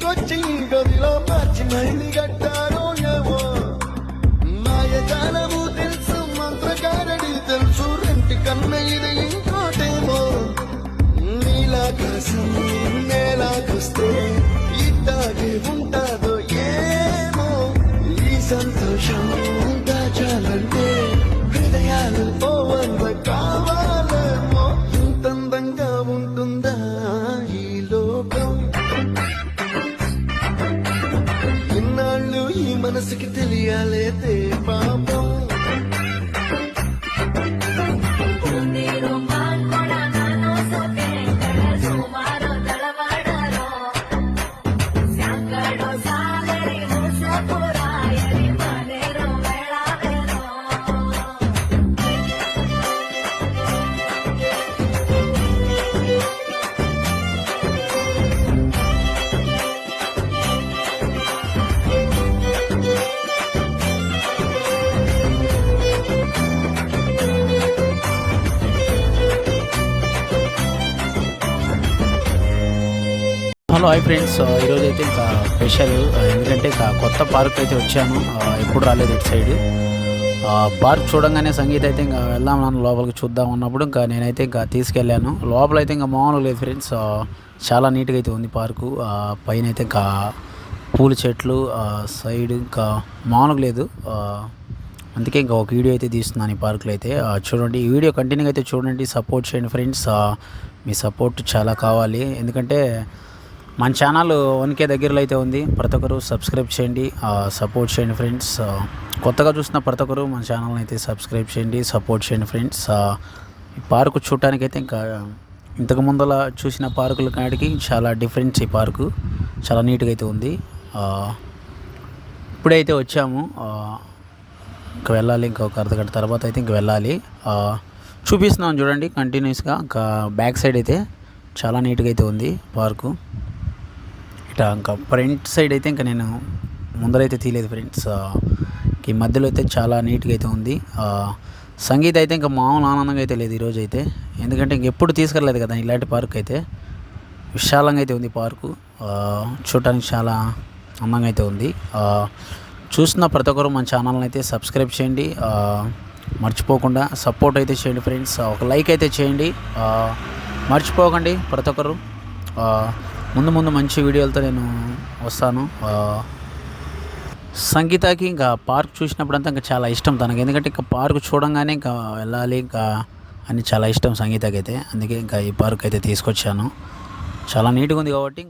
తీసుకొచ్చి గదిలో మార్చి మళ్ళీ కట్టారో ఏమో మాయజాలము తెలుసు మంత్రకారడి తెలుసు రెంటి కన్న ఇది ఇంకోటేమో నీలాకాశం నేలాకొస్తే ఇట్టాగే ఉంటాదో ఏమో ఈ సంతోషం దాచాలంటే హృదయాలు ఓ వంద కావాలేమో ఇంతందంగా ఉంటుందా ఈ లోకం ఇన్నాళ్ళు ఈ మనసుకి తెలియాలేదే పాపం హలో హాయ్ ఫ్రెండ్స్, ఈరోజు అయితే ఇంకా స్పెషల్ ఎందుకంటే ఇంకా కొత్త పార్క్ అయితే వచ్చాను. ఎప్పుడు రాలేదు ఇటు సైడ్. పార్క్ చూడంగానే సంగీత అయితే ఇంకా వెళ్దాం లోపలికి చూద్దాం అన్నప్పుడు ఇంకా నేనైతే ఇంకా తీసుకెళ్ళాను. లోపల అయితే ఇంకా మామూలుగా లేదు ఫ్రెండ్స్, చాలా నీట్గా అయితే ఉంది పార్కు. పైన అయితే ఇంకా పూల చెట్లు సైడ్ ఇంకా మామూలుగా లేదు. అందుకే ఇంకా ఒక వీడియో అయితే తీస్తున్నాను ఈ పార్కులో అయితే. చూడండి, ఈ వీడియో కంటిన్యూగా అయితే చూడండి, సపోర్ట్ చేయండి ఫ్రెండ్స్. మీ సపోర్ట్ చాలా కావాలి, ఎందుకంటే మన ఛానల్ 1K దగ్గరలో అయితే ఉంది. ప్రతి ఒక్కరు సబ్స్క్రైబ్ చేయండి, సపోర్ట్ చేయండి ఫ్రెండ్స్. కొత్తగా చూసిన ప్రతి ఒక్కరు మన ఛానల్ని అయితే సబ్స్క్రైబ్ చేయండి, సపోర్ట్ చేయండి ఫ్రెండ్స్. ఈ పార్కు చూడటానికైతే ఇంకా ఇంతకు ముందల చూసిన పార్కుల కాడికి చాలా డిఫరెన్స్. ఈ పార్కు చాలా నీట్గా అయితే ఉంది. ఇప్పుడైతే వచ్చాము, ఇంకా వెళ్ళాలి. ఇంకా ఒక అర్ధగంట తర్వాత అయితే ఇంక వెళ్ళాలి. చూపిస్తున్నాను చూడండి కంటిన్యూస్గా. ఇంకా బ్యాక్ సైడ్ అయితే చాలా నీట్గా అయితే ఉంది పార్కు. ఇట్లా ఇంకా ఫ్రంట్ సైడ్ అయితే ఇంకా నేను ముందరైతే తీయలేదు ఫ్రెండ్స్. ఈ మధ్యలో అయితే చాలా నీట్గా అయితే ఉంది. సంగీత అయితే ఇంకా మామూలు ఆనందంగా అయితే లేదు ఈరోజు అయితే, ఎందుకంటే ఇంకెప్పుడు తీసుకెళ్ళలేదు కదా ఇలాంటి పార్క్ అయితే. విశాలంగా అయితే ఉంది పార్కు, చూడటానికి చాలా అందంగా అయితే ఉంది. చూస్తున్న ప్రతి ఒక్కరు మన ఛానల్ని అయితే సబ్స్క్రైబ్ చేయండి, మర్చిపోకుండా సపోర్ట్ అయితే చేయండి ఫ్రెండ్స్. ఒక లైక్ అయితే చేయండి, మర్చిపోకండి ప్రతి ఒక్కరు. ముందు మంచి వీడియోలతో నేను వస్తాను. సంగీతకి ఇంకా పార్క్ చూసినప్పుడంతా ఇంకా చాలా ఇష్టం తనకి, ఎందుకంటే ఇంకా పార్క్ చూడంగానే ఇంకా వెళ్ళాలి ఇంకా అని చాలా ఇష్టం సంగీతకి అయితే. అందుకే ఇంకా ఈ పార్క్ అయితే తీసుకొచ్చాను. చాలా నీట్గా ఉంది కాబట్టి